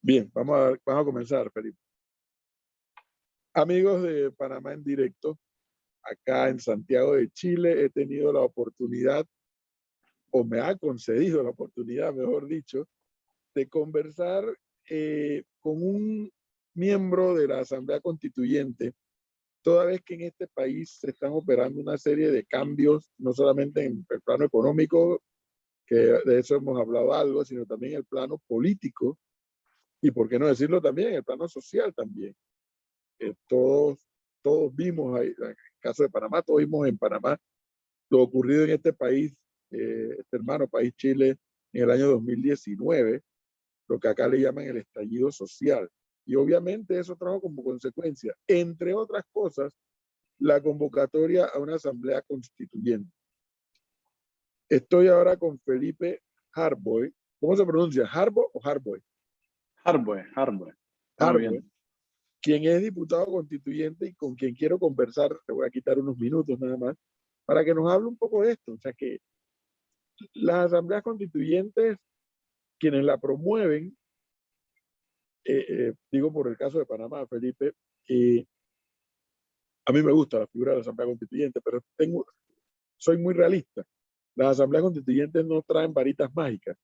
Bien, vamos a comenzar, Felipe. Amigos de Panamá en directo, acá en Santiago de Chile he tenido la oportunidad, o me ha concedido la oportunidad, mejor dicho, de conversar con un miembro de la Asamblea Constituyente, toda vez que en este país se están operando una serie de cambios, no solamente en el plano económico, que de eso hemos hablado algo, sino también en el plano político, y por qué no decirlo también, en el plano social también. Todos vimos, en el caso de Panamá, todos vimos en Panamá lo ocurrido en este país, este hermano país Chile, en el año 2019, lo que acá le llaman el estallido social. Y obviamente eso trajo como consecuencia, entre otras cosas, la convocatoria a una asamblea constituyente. Estoy ahora con Felipe Harboy. ¿Cómo se pronuncia? ¿Harboy o Harboy? Harboy. Está muy Harboy, bien. quien es diputado constituyente y con quien quiero conversar. Te voy a quitar unos minutos nada más para que nos hable un poco de esto. O sea, que las asambleas constituyentes, quienes la promueven, digo por el caso de Panamá, Felipe, a mí me gusta la figura de la asamblea constituyente, pero soy muy realista. Las asambleas constituyentes no traen varitas mágicas.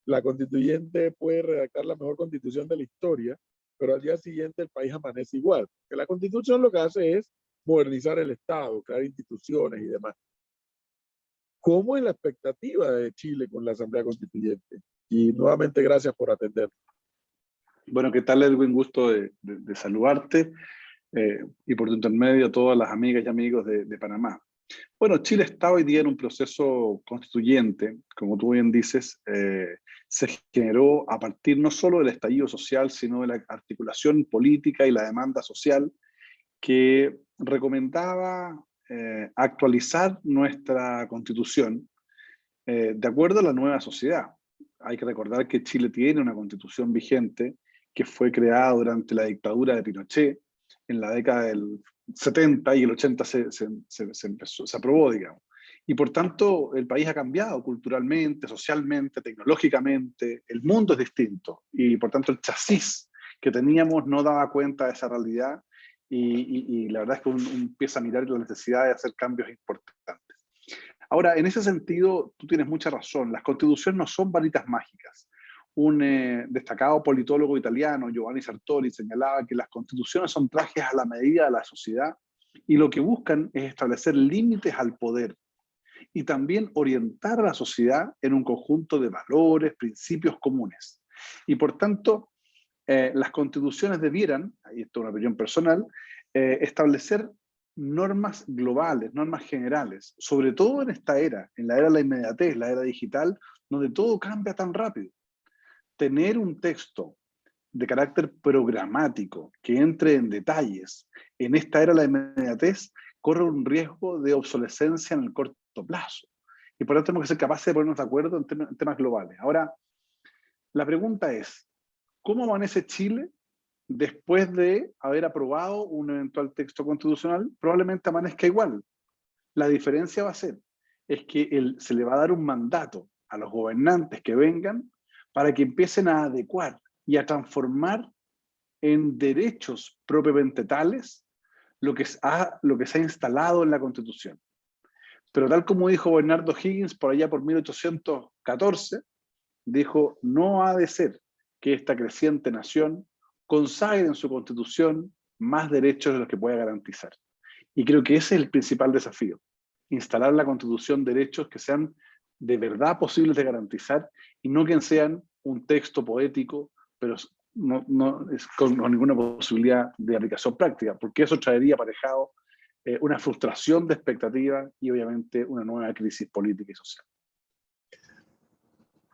La constituyente puede redactar la mejor constitución de la historia, pero al día siguiente el país amanece igual. Que la constitución lo que hace es modernizar el Estado, crear instituciones y demás. ¿Cómo es la expectativa de Chile con la Asamblea Constituyente? Y nuevamente gracias por atender. Bueno, ¿qué tal, Edwin? Gusto de saludarte y por tu intermedio a todas las amigas y amigos de Panamá. Bueno, Chile está hoy día en un proceso constituyente, como tú bien dices, se generó a partir no solo del estallido social, sino de la articulación política y la demanda social que recomendaba actualizar nuestra constitución de acuerdo a la nueva sociedad. Hay que recordar que Chile tiene una constitución vigente que fue creada durante la dictadura de Pinochet en la década del 70 y el 80 se aprobó, digamos. Y por tanto, el país ha cambiado culturalmente, socialmente, tecnológicamente, el mundo es distinto y por tanto el chasis que teníamos no daba cuenta de esa realidad y la verdad es que uno empieza a mirar la necesidad de hacer cambios importantes. Ahora, en ese sentido, tú tienes mucha razón, las constituciones no son varitas mágicas. Un destacado politólogo italiano, Giovanni Sartori, señalaba que las constituciones son trajes a la medida de la sociedad y lo que buscan es establecer límites al poder y también orientar a la sociedad en un conjunto de valores, principios comunes. Y por tanto, las constituciones debieran, y esto es una opinión personal, establecer normas globales, normas generales, sobre todo en esta era, en la era de la inmediatez, la era digital, donde todo cambia tan rápido. Tener un texto de carácter programático que entre en detalles en esta era de la inmediatez corre un riesgo de obsolescencia en el corto plazo. Y por lo tanto tenemos que ser capaces de ponernos de acuerdo en temas globales. Ahora, la pregunta es, ¿cómo amanece Chile después de haber aprobado un eventual texto constitucional? Probablemente amanezca igual. La diferencia va a ser es que se le va a dar un mandato a los gobernantes que vengan para que empiecen a adecuar y a transformar en derechos propiamente tales lo que se ha instalado en la Constitución. Pero tal como dijo Bernardo Higgins por allá por 1814, dijo, no ha de ser que esta creciente nación consagre en su Constitución más derechos de los que pueda garantizar. Y creo que ese es el principal desafío, instalar en la Constitución derechos que sean de verdad posibles de garantizar y no que sean un texto poético, pero no es con ninguna posibilidad de aplicación práctica, porque eso traería aparejado una frustración de expectativas y obviamente una nueva crisis política y social.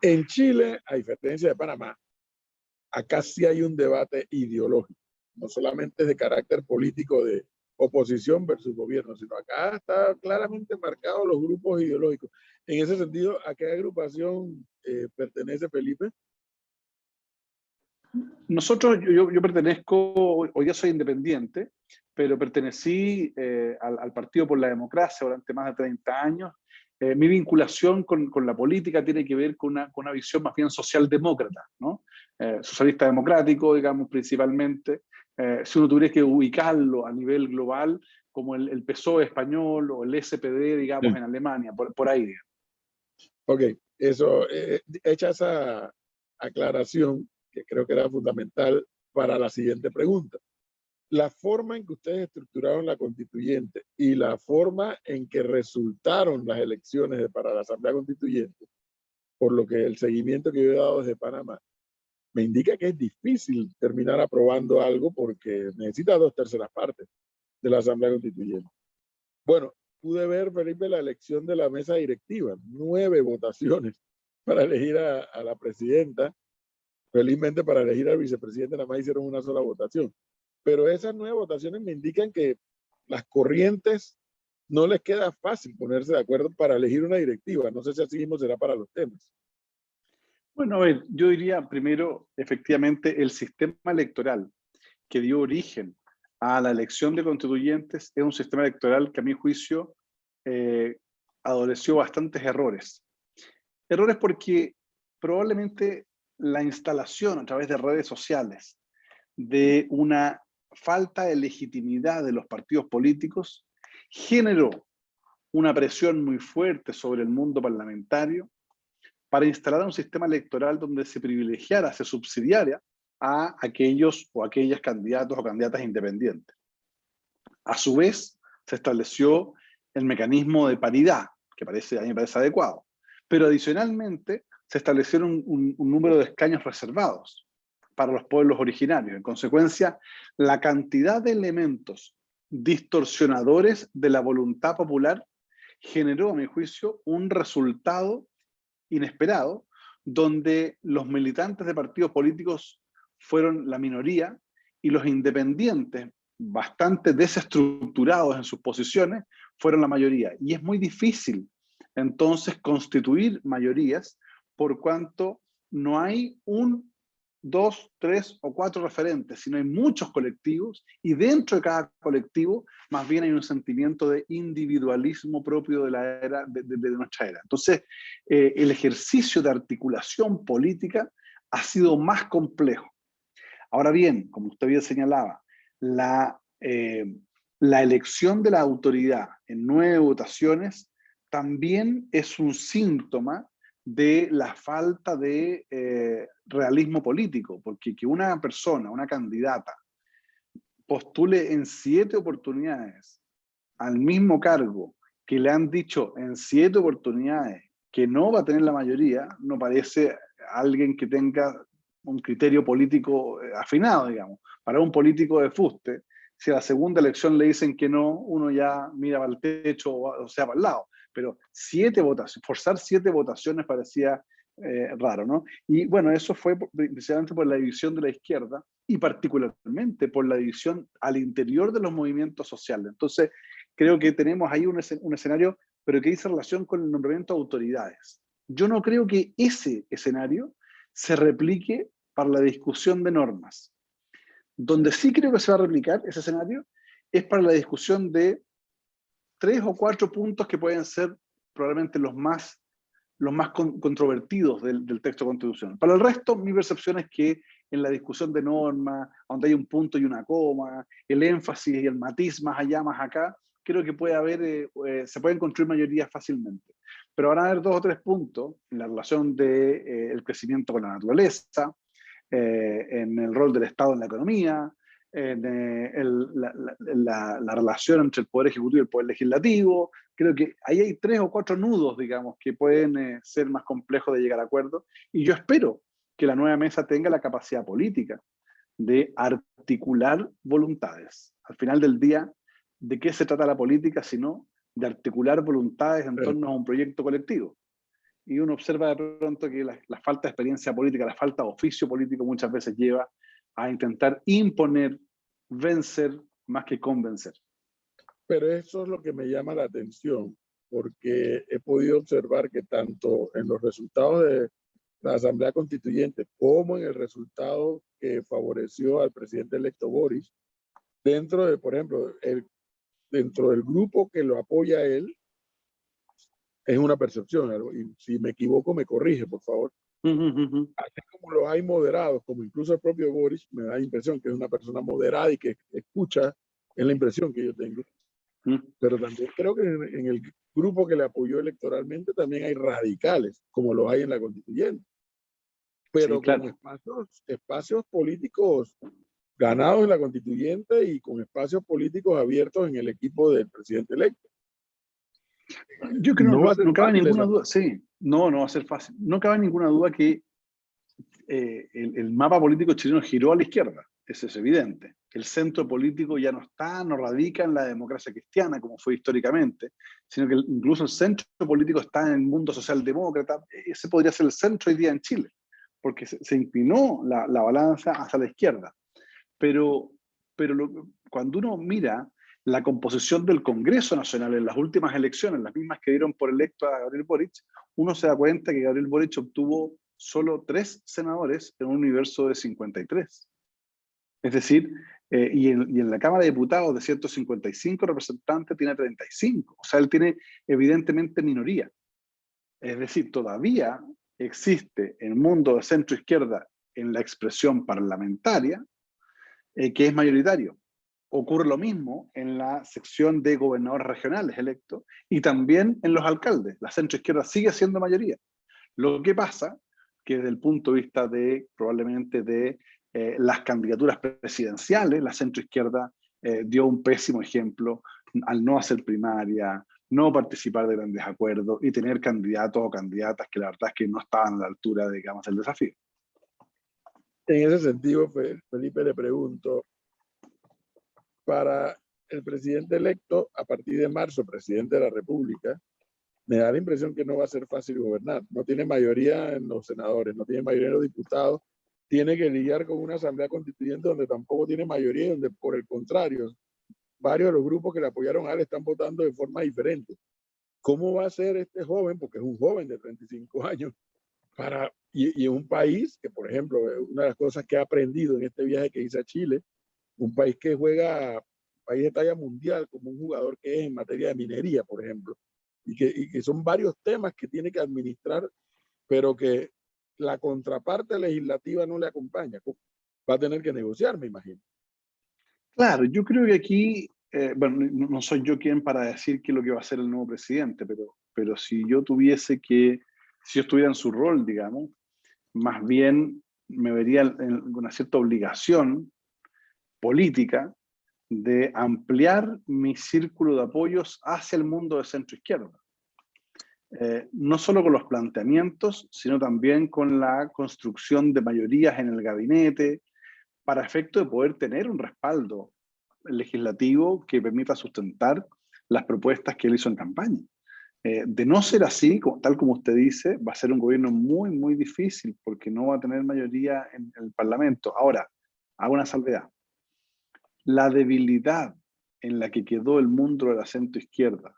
En Chile, a diferencia de Panamá, acá sí hay un debate ideológico, no solamente de carácter político de oposición versus gobierno, sino acá está claramente marcado los grupos ideológicos. En ese sentido, ¿a qué agrupación pertenece Felipe? Nosotros, yo pertenezco, hoy día soy independiente, pero pertenecí al Partido por la Democracia durante más de 30 años Mi vinculación con la política tiene que ver con una visión más bien socialdemócrata, ¿no? Socialista democrático, digamos, principalmente. Si uno tuviera que ubicarlo a nivel global, como el PSOE español o el SPD, digamos, en Alemania, por ahí. Ok, eso, hecha esa aclaración, que creo que era fundamental para la siguiente pregunta. La forma en que ustedes estructuraron la constituyente y la forma en que resultaron las elecciones para la Asamblea Constituyente, por lo que el seguimiento que yo he dado desde Panamá, me indica que es difícil terminar aprobando algo porque necesita 2/3 partes de la Asamblea Constituyente. Bueno, pude ver, Felipe, la elección de la mesa directiva, 9 votaciones para elegir a la presidenta. Felizmente para elegir al vicepresidente nada más hicieron una sola votación. Pero esas 9 votaciones me indican que las corrientes no les queda fácil ponerse de acuerdo para elegir una directiva. No sé si así mismo será para los temas. Bueno, a ver, yo diría primero, efectivamente, el sistema electoral que dio origen a la elección de constituyentes es un sistema electoral que a mi juicio adoleció bastantes errores. Errores porque probablemente la instalación a través de redes sociales de una falta de legitimidad de los partidos políticos generó una presión muy fuerte sobre el mundo parlamentario para instalar un sistema electoral donde se privilegiara, se subsidiara a aquellos o aquellas candidatos o candidatas independientes. A su vez, se estableció el mecanismo de paridad, que a mí me parece adecuado. Pero adicionalmente, se establecieron un número de escaños reservados para los pueblos originarios. En consecuencia, la cantidad de elementos distorsionadores de la voluntad popular generó, a mi juicio, un resultado inesperado, donde los militantes de partidos políticos fueron la minoría y los independientes, bastante desestructurados en sus posiciones, fueron la mayoría. Y es muy difícil entonces constituir mayorías por cuanto no hay un, dos, tres o cuatro referentes, sino hay muchos colectivos y dentro de cada colectivo más bien hay un sentimiento de individualismo propio de la era de nuestra era. Entonces, el ejercicio de articulación política ha sido más complejo. Ahora bien, como usted bien señalaba, la elección de la autoridad en 9 votaciones también es un síntoma de la falta de realismo político, porque que una persona, una candidata, postule en 7 oportunidades al mismo cargo que le han dicho en 7 oportunidades que no va a tener la mayoría, no parece alguien que tenga un criterio político afinado, digamos. Para un político de fuste, si a la segunda elección le dicen que no, uno ya mira para el techo o sea, para el lado. Pero 7 votaciones, forzar 7 votaciones parecía raro, ¿no? Y bueno, eso fue precisamente por la división de la izquierda y particularmente por la división al interior de los movimientos sociales. Entonces, creo que tenemos ahí un escenario, pero que dice relación con el nombramiento de autoridades. Yo no creo que ese escenario se replique para la discusión de normas. Donde sí creo que se va a replicar ese escenario es para la discusión de 3 o 4 puntos que pueden ser probablemente los más controvertidos del texto constitucional. Para el resto, mi percepción es que en la discusión de normas, donde hay un punto y una coma, el énfasis y el matiz más allá, más acá, creo que puede haber, se pueden construir mayorías fácilmente. Pero van a haber 2 o 3 puntos en la relación del crecimiento con la naturaleza, en el rol del Estado en la economía, en la relación entre el Poder Ejecutivo y el Poder Legislativo. Creo que ahí hay 3 o 4 nudos, digamos, que pueden ser más complejos de llegar a acuerdo. Y yo espero que la nueva mesa tenga la capacidad política de articular voluntades. Al final del día, ¿de qué se trata la política sino de articular voluntades en torno a un proyecto colectivo? Y uno observa de pronto que la falta de experiencia política, la falta de oficio político muchas veces lleva a intentar imponer, vencer, más que convencer. Pero eso es lo que me llama la atención, porque he podido observar que tanto en los resultados de la Asamblea Constituyente como en el resultado que favoreció al presidente electo Boris, dentro de, por ejemplo, dentro del grupo que lo apoya a él, Es una percepción, y si me equivoco me corrige, por favor. Así como los hay moderados, como incluso el propio Boris, me da la impresión que es una persona moderada y que escucha, es la impresión que yo tengo. Pero también creo que en el grupo que le apoyó electoralmente también hay radicales, como los hay en la constituyente, pero Sí, claro. con espacios políticos ganados en la constituyente y con espacios políticos abiertos en el equipo del presidente electo. Yo creo No que va a ser no cabe fácil ninguna esa. duda, sí, no va a ser fácil. No cabe ninguna duda que el mapa político chileno giró a la izquierda, eso es evidente. El centro político ya no está, no radica en la democracia cristiana, como fue históricamente, sino que incluso el centro político está en el mundo socialdemócrata. Ese podría ser el centro hoy día en Chile, porque se inclinó la balanza hacia la izquierda. Pero cuando uno mira la composición del Congreso Nacional en las últimas elecciones, las mismas que dieron por electo a Gabriel Boric, uno se da cuenta que Gabriel Boric obtuvo solo 3 senadores en un universo de 53. Es decir, y en la Cámara de Diputados de 155 representantes tiene 35. O sea, él tiene evidentemente minoría. Es decir, todavía existe el mundo de centro-izquierda en la expresión parlamentaria, que es mayoritario. Ocurre lo mismo en la sección de gobernadores regionales electos y también en los alcaldes. La centroizquierda sigue siendo mayoría. Lo que pasa que desde el punto de vista de probablemente de las candidaturas presidenciales, la centroizquierda dio un pésimo ejemplo al no hacer primaria, no participar de grandes acuerdos y tener candidatos o candidatas que la verdad es que no estaban a la altura, digamos, del desafío. En ese sentido, Felipe, le pregunto, para el presidente electo, a partir de marzo, presidente de la República, me da la impresión que no va a ser fácil gobernar. No tiene mayoría en los senadores, no tiene mayoría en los diputados, tiene que lidiar con una asamblea constituyente donde tampoco tiene mayoría y donde, por el contrario, varios de los grupos que le apoyaron a él están votando de forma diferente. ¿Cómo va a ser este joven, porque es un joven de 35 años, y en un país que, por ejemplo, una de las cosas que he aprendido en este viaje que hice a Chile, un país que juega, país de talla mundial, como un jugador que es en materia de minería, por ejemplo, y que son varios temas que tiene que administrar, pero que la contraparte legislativa no le acompaña. Va a tener que negociar, me imagino. Claro, yo creo que aquí, bueno, no soy yo quien para decir qué es lo que va a hacer el nuevo presidente, pero si yo tuviese que, si yo estuviera en su rol, digamos, más bien me vería en una cierta obligación política de ampliar mi círculo de apoyos hacia el mundo de centro izquierda. No solo con los planteamientos, sino también con la construcción de mayorías en el gabinete, para efecto de poder tener un respaldo legislativo que permita sustentar las propuestas que él hizo en campaña. De no ser así, tal como usted dice, va a ser un gobierno muy, muy difícil porque no va a tener mayoría en el Parlamento. Ahora, hago una salvedad. La debilidad en la que quedó el mundo de la centroizquierda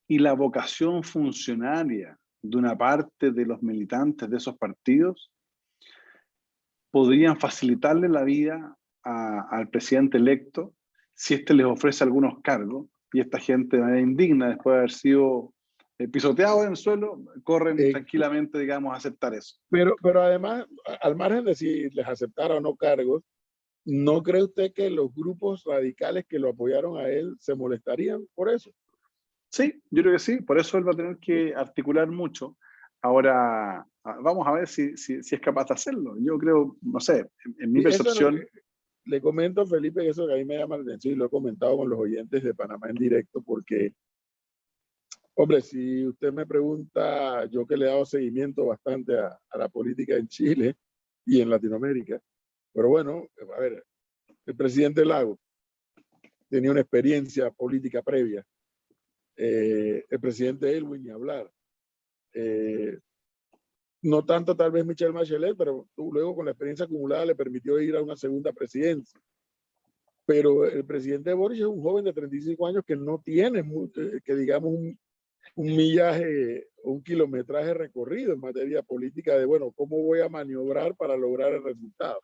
y la vocación funcionaria de una parte de los militantes de esos partidos podrían facilitarle la vida al presidente electo si éste les ofrece algunos cargos y esta gente de manera indigna, después de haber sido pisoteados en el suelo, corren Eh, tranquilamente, digamos, a aceptar eso. pero además, al margen de si les aceptara o no cargos, ¿no cree usted que los grupos radicales que lo apoyaron a él se molestarían por eso? Sí, yo creo que sí, por eso él va a tener que articular mucho. Ahora, vamos a ver si es capaz de hacerlo. Yo creo, no sé, en mi Y eso es lo percepción. que le comento, Felipe, que eso que a mí me llama la atención y lo he comentado con los oyentes de Panamá en directo, porque, hombre, si usted me pregunta, yo que le he dado seguimiento bastante a la política en Chile y en Latinoamérica, pero bueno, a ver, el presidente Lago tenía una experiencia política previa, el presidente Elwin ni hablar, eh, no tanto tal vez Michelle Bachelet, pero luego con la experiencia acumulada le permitió ir a una segunda presidencia. Pero el presidente Boris es un joven de 35 años que no tiene, que digamos, un millaje, un kilometraje recorrido en materia política de, bueno, ¿cómo voy a maniobrar para lograr el resultado?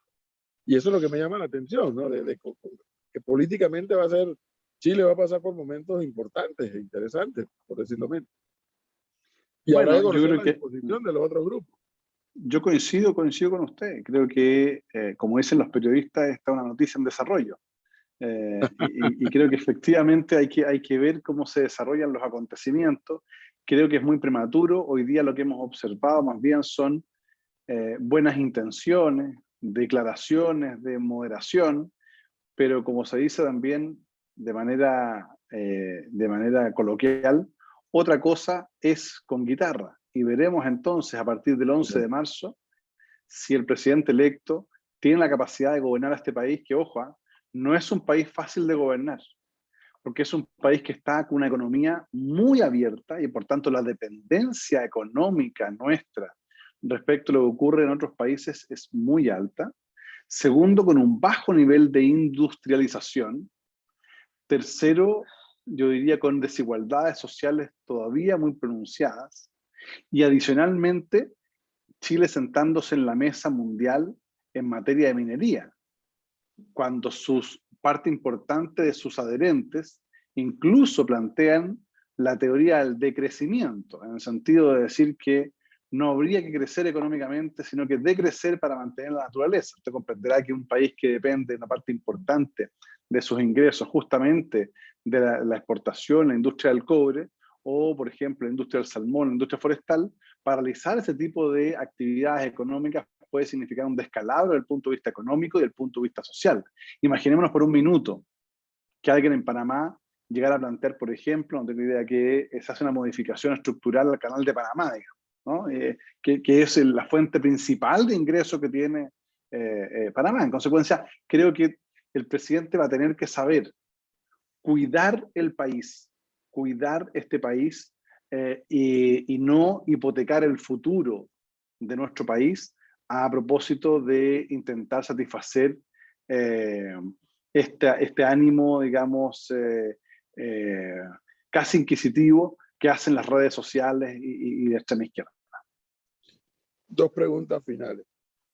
Y eso es lo que me llama la atención, ¿no? Que políticamente va a ser, Chile va a pasar por momentos importantes e interesantes, por decirlo menos. Y habrá que Bueno, yo conocer creo la que disposición de los otros grupos. yo coincido con usted. Creo que, como dicen los periodistas, esta es una noticia en desarrollo. Y creo que efectivamente hay que ver cómo se desarrollan los acontecimientos. Creo que es muy prematuro. Hoy día lo que hemos observado más bien son buenas intenciones, declaraciones de moderación, pero como se dice también de manera coloquial, otra cosa es con guitarra. Y veremos entonces a partir del 11 de marzo si el presidente electo tiene la capacidad de gobernar a este país, que, ojo, no es un país fácil de gobernar, porque es un país que está con una economía muy abierta y por tanto la dependencia económica nuestra respecto a lo que ocurre en otros países es muy alta. Segundo, con un bajo nivel de industrialización. Tercero, yo diría con desigualdades sociales todavía muy pronunciadas. Y adicionalmente, Chile sentándose en la mesa mundial en materia de minería, cuando parte importante de sus adherentes incluso plantean la teoría del decrecimiento, en el sentido de decir que no habría que crecer económicamente, sino que decrecer para mantener la naturaleza. Usted comprenderá que un país que depende de una parte importante de sus ingresos justamente de la exportación, la industria del cobre, o por ejemplo la industria del salmón, la industria forestal, paralizar ese tipo de actividades económicas puede significar un descalabro desde el punto de vista económico y desde el punto de vista social. Imaginémonos por un minuto que alguien en Panamá llegara a plantear, por ejemplo, no tengo idea, que se hace una modificación estructural al canal de Panamá, digamos, ¿no? Que es la fuente principal de ingreso que tiene Panamá. En consecuencia, creo que el presidente va a tener que saber cuidar el país, cuidar este país y no hipotecar el futuro de nuestro país a propósito de intentar satisfacer eh, este ánimo, digamos, eh, casi inquisitivo que hacen las redes sociales y de extrema izquierda. Dos preguntas finales.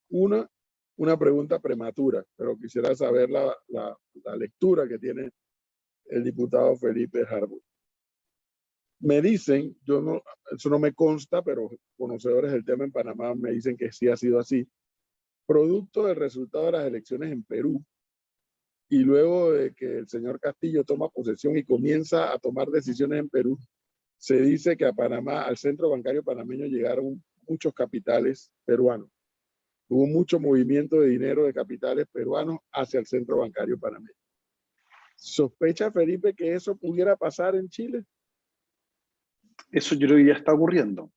Una pregunta prematura, pero quisiera saber la lectura que tiene el diputado Felipe Harbour. Me dicen, eso no me consta, pero conocedores del tema en Panamá me dicen que sí ha sido así, producto del resultado de las elecciones en Perú, y luego de que el señor Castillo toma posesión y comienza a tomar decisiones en Perú, se dice que a Panamá, al centro bancario panameño, llegaron muchos capitales peruanos. Hubo mucho movimiento de dinero de capitales peruanos hacia el centro bancario panameño. ¿Sospecha Felipe que eso pudiera pasar en Chile? Eso yo creo que ya está ocurriendo.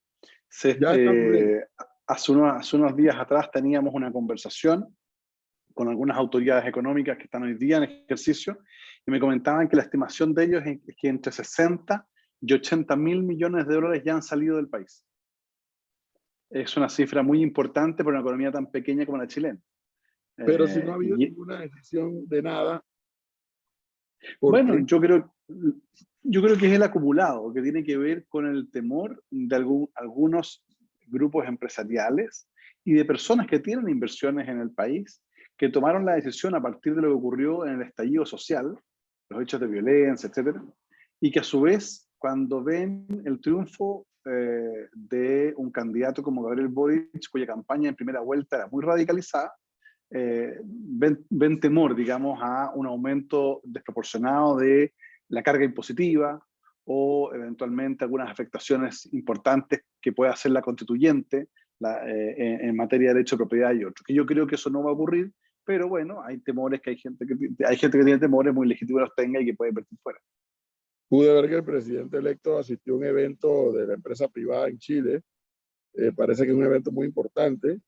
Ya está ocurriendo. Hace unos días atrás teníamos una conversación con algunas autoridades económicas que están hoy día en ejercicio y me comentaban que la estimación de ellos es que entre 60 y 80 mil millones de dólares ya han salido del país. Es una cifra muy importante para una economía tan pequeña como la chilena. Pero si no ha habido Y, ninguna decisión de nada, ¿por bueno, qué? yo creo que es el acumulado, que tiene que ver con el temor de algunos grupos empresariales y de personas que tienen inversiones en el país, que tomaron la decisión a partir de lo que ocurrió en el estallido social, los hechos de violencia, etcétera, y que a su vez, cuando ven el triunfo de un candidato como Gabriel Boric, cuya campaña en primera vuelta era muy radicalizada, ven temor, digamos, a un aumento desproporcionado de la carga impositiva o eventualmente algunas afectaciones importantes que pueda hacer la constituyente en materia de derecho de propiedad y otros. Que yo creo que eso no va a ocurrir, pero bueno, hay temores que hay gente que tiene temores, muy legítimos los tenga y que puede vertir fuera. Pude ver que el presidente electo asistió a un evento de la empresa privada en Chile, parece que es un evento muy importante,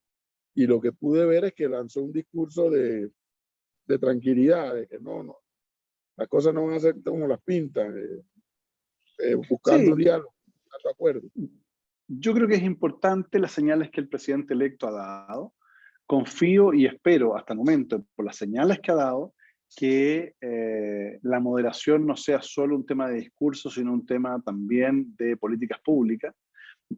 y lo que pude ver es que lanzó un discurso de tranquilidad, de que no, las cosas no van a ser como las pintan, buscando Sí, diálogo, buscando acuerdos. yo creo que es importante las señales que el presidente electo ha dado. Confío y espero hasta el momento, por las señales que ha dado, que la moderación no sea solo un tema de discurso, sino un tema también de políticas públicas.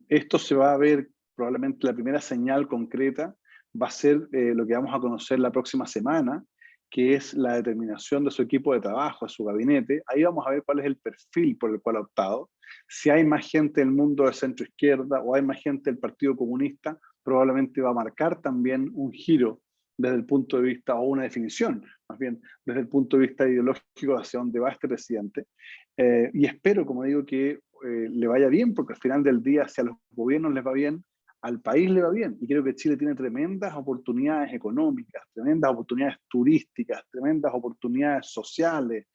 Esto se va a ver, probablemente la primera señal concreta va a ser lo que vamos a conocer la próxima semana, que es la determinación de su equipo de trabajo, de su gabinete. Ahí vamos a ver cuál es el perfil por el cual ha optado. Si hay más gente del mundo de centro izquierda o hay más gente del Partido Comunista, probablemente va a marcar también un giro desde el punto de vista, o una definición, más bien, desde el punto de vista ideológico hacia dónde va este presidente. Y espero, como digo, que le vaya bien, porque al final del día, si a los gobiernos les va bien, al país le va bien. Y creo que Chile tiene tremendas oportunidades económicas, tremendas oportunidades turísticas, tremendas oportunidades sociales,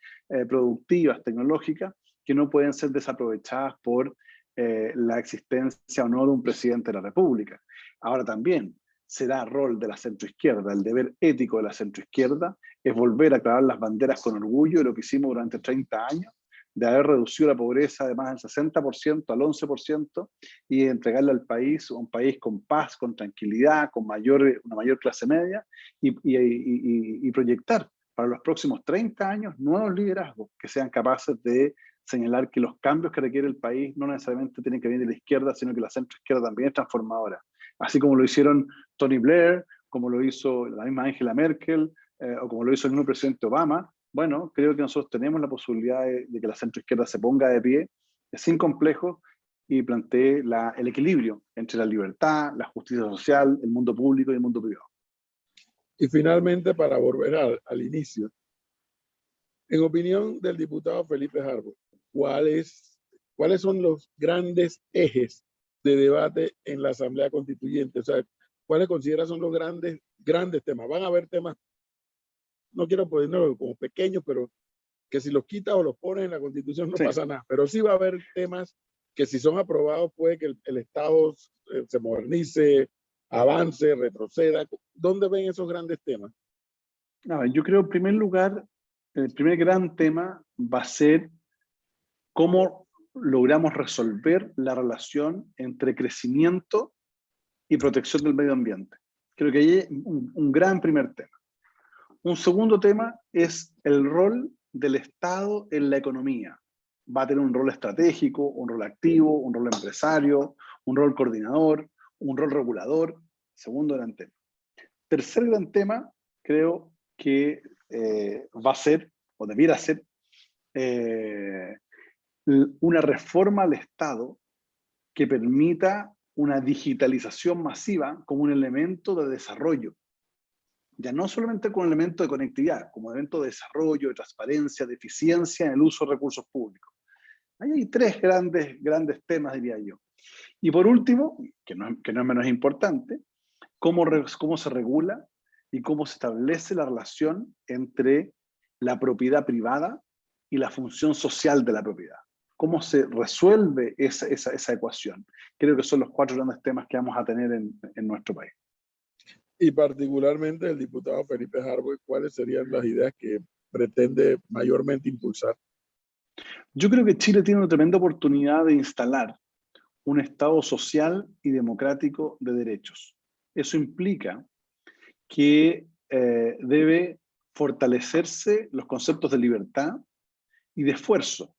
productivas, tecnológicas, que no pueden ser desaprovechadas por la existencia o no de un presidente de la República. Ahora también será rol de la centroizquierda, el deber ético de la centroizquierda es volver a clavar las banderas con orgullo de lo que hicimos durante 30 años, de haber reducido la pobreza de más del 60% al 11% y entregarle al país un país con paz, con tranquilidad, con una mayor clase media y proyectar para los próximos 30 años nuevos liderazgos que sean capaces de señalar que los cambios que requiere el país no necesariamente tienen que venir de la izquierda, sino que la centroizquierda también es transformadora. Así como lo hicieron Tony Blair, como lo hizo la misma Angela Merkel, o como lo hizo el mismo presidente Obama. Bueno, creo que nosotros tenemos la posibilidad de que la centroizquierda se ponga de pie, sin complejos, y plantee el equilibrio entre la libertad, la justicia social, el mundo público y el mundo privado. Y finalmente, para volver al inicio, en opinión del diputado Felipe Harbour, ¿cuáles son los grandes ejes de debate en la Asamblea Constituyente? O sea, ¿cuáles considera son los grandes temas? Van a haber temas, no quiero ponerlo como pequeños, pero que si los quitas o los pones en la Constitución no pasa nada. Pero sí va a haber temas que si son aprobados puede que el Estado se modernice, avance, retroceda. ¿Dónde ven esos grandes temas? Yo creo, en primer lugar, el primer gran tema va a ser cómo logramos resolver la relación entre crecimiento y protección del medio ambiente. Creo que ahí hay un gran primer tema. Un segundo tema es el rol del Estado en la economía. Va a tener un rol estratégico, un rol activo, un rol empresario, un rol coordinador, un rol regulador. Segundo gran tema. Tercer gran tema, creo que va a ser, o debiera ser, una reforma al Estado que permita una digitalización masiva como un elemento de desarrollo. Ya no solamente como elemento de conectividad, como elemento de desarrollo, de transparencia, de eficiencia en el uso de recursos públicos. Ahí hay tres grandes temas, diría yo. Y por último, que no es menos importante, cómo se regula y cómo se establece la relación entre la propiedad privada y la función social de la propiedad. ¿Cómo se resuelve esa ecuación? Creo que son los cuatro grandes temas que vamos a tener en nuestro país. Y particularmente el diputado Felipe Harbour, ¿cuáles serían las ideas que pretende mayormente impulsar? Yo creo que Chile tiene una tremenda oportunidad de instalar un Estado social y democrático de derechos. Eso implica que debe fortalecerse los conceptos de libertad y de esfuerzo,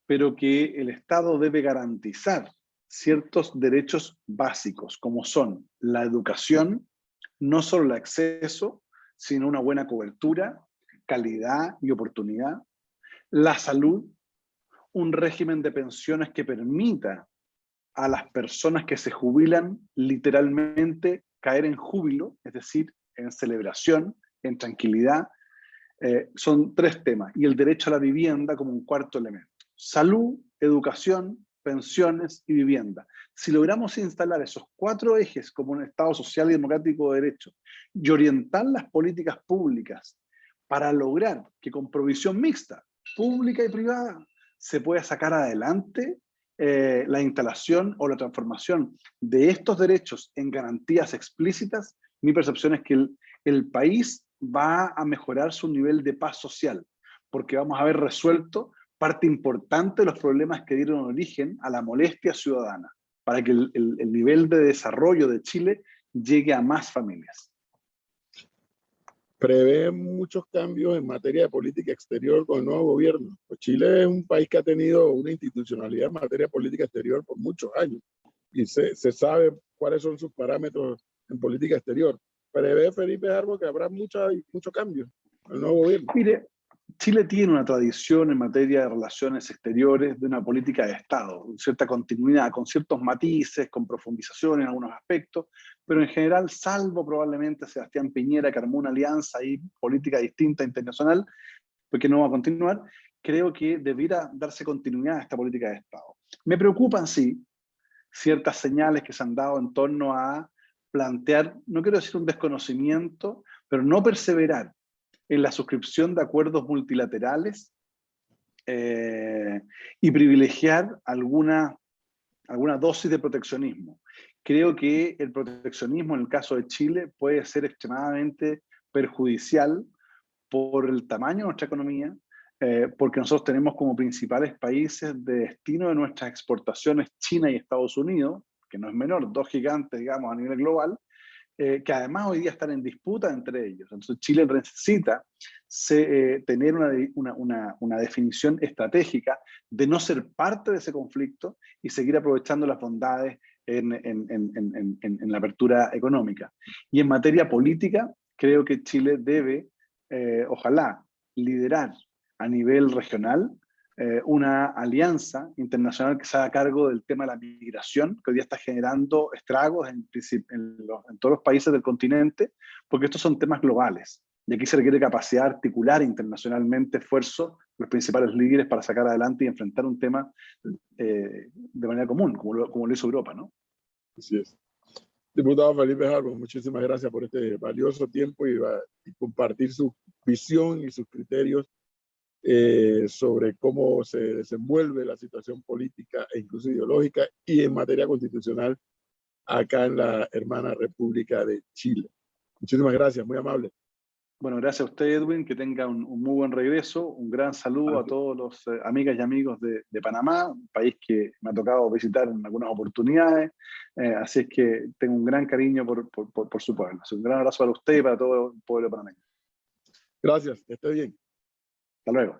pero que el Estado debe garantizar ciertos derechos básicos, como son la educación, no solo el acceso, sino una buena cobertura, calidad y oportunidad, la salud, un régimen de pensiones que permita a las personas que se jubilan literalmente caer en júbilo, es decir, en celebración, en tranquilidad. Son tres temas, y el derecho a la vivienda como un cuarto elemento. Salud, educación, pensiones y vivienda. Si logramos instalar esos cuatro ejes como un Estado social y democrático de derecho y orientar las políticas públicas para lograr que con provisión mixta, pública y privada, se pueda sacar adelante la instalación o la transformación de estos derechos en garantías explícitas, mi percepción es que el país va a mejorar su nivel de paz social, porque vamos a haber resuelto parte importante de los problemas que dieron origen a la molestia ciudadana, para que el nivel de desarrollo de Chile llegue a más familias. Prevé muchos cambios en materia de política exterior con el nuevo gobierno. Pues Chile es un país que ha tenido una institucionalidad en materia de política exterior por muchos años y se sabe cuáles son sus parámetros en política exterior. Prevé Felipe Harbour que habrá mucho cambio. el nuevo gobierno. Mire, Chile tiene una tradición en materia de relaciones exteriores de una política de Estado, cierta continuidad, con ciertos matices, con profundización en algunos aspectos, pero en general, salvo probablemente Sebastián Piñera, que armó una alianza y política distinta internacional, porque no va a continuar, creo que debiera darse continuidad a esta política de Estado. Me preocupan, sí, ciertas señales que se han dado en torno a plantear, no quiero decir un desconocimiento, pero no perseverar en la suscripción de acuerdos multilaterales y privilegiar alguna dosis de proteccionismo. Creo que el proteccionismo en el caso de Chile puede ser extremadamente perjudicial por el tamaño de nuestra economía, porque nosotros tenemos como principales países de destino de nuestras exportaciones China y Estados Unidos, que no es menor, dos gigantes, digamos, a nivel global, que además hoy día están en disputa entre ellos. Entonces Chile necesita tener una definición estratégica de no ser parte de ese conflicto y seguir aprovechando las bondades en la apertura económica. Y en materia política, creo que Chile debe, ojalá, liderar a nivel regional una alianza internacional que se haga cargo del tema de la migración, que hoy día está generando estragos en todos los países del continente, porque estos son temas globales. Y aquí se requiere capacidad de articular internacionalmente esfuerzos de los principales líderes para sacar adelante y enfrentar un tema de manera común, como lo hizo Europa, ¿no? Así es. Diputado Felipe Harbo, muchísimas gracias por este valioso tiempo y compartir su visión y sus criterios sobre cómo se desenvuelve la situación política e incluso ideológica y en materia constitucional acá en la hermana República de Chile. Muchísimas gracias, muy amable. Bueno, gracias a usted, Edwin, que tenga un muy buen regreso. Un gran saludo a todos los amigas y amigos de Panamá, un país que me ha tocado visitar en algunas oportunidades. Así es que tengo un gran cariño por su pueblo. Un gran abrazo para usted y para todo el pueblo panameño. Gracias, que esté bien. Hasta luego.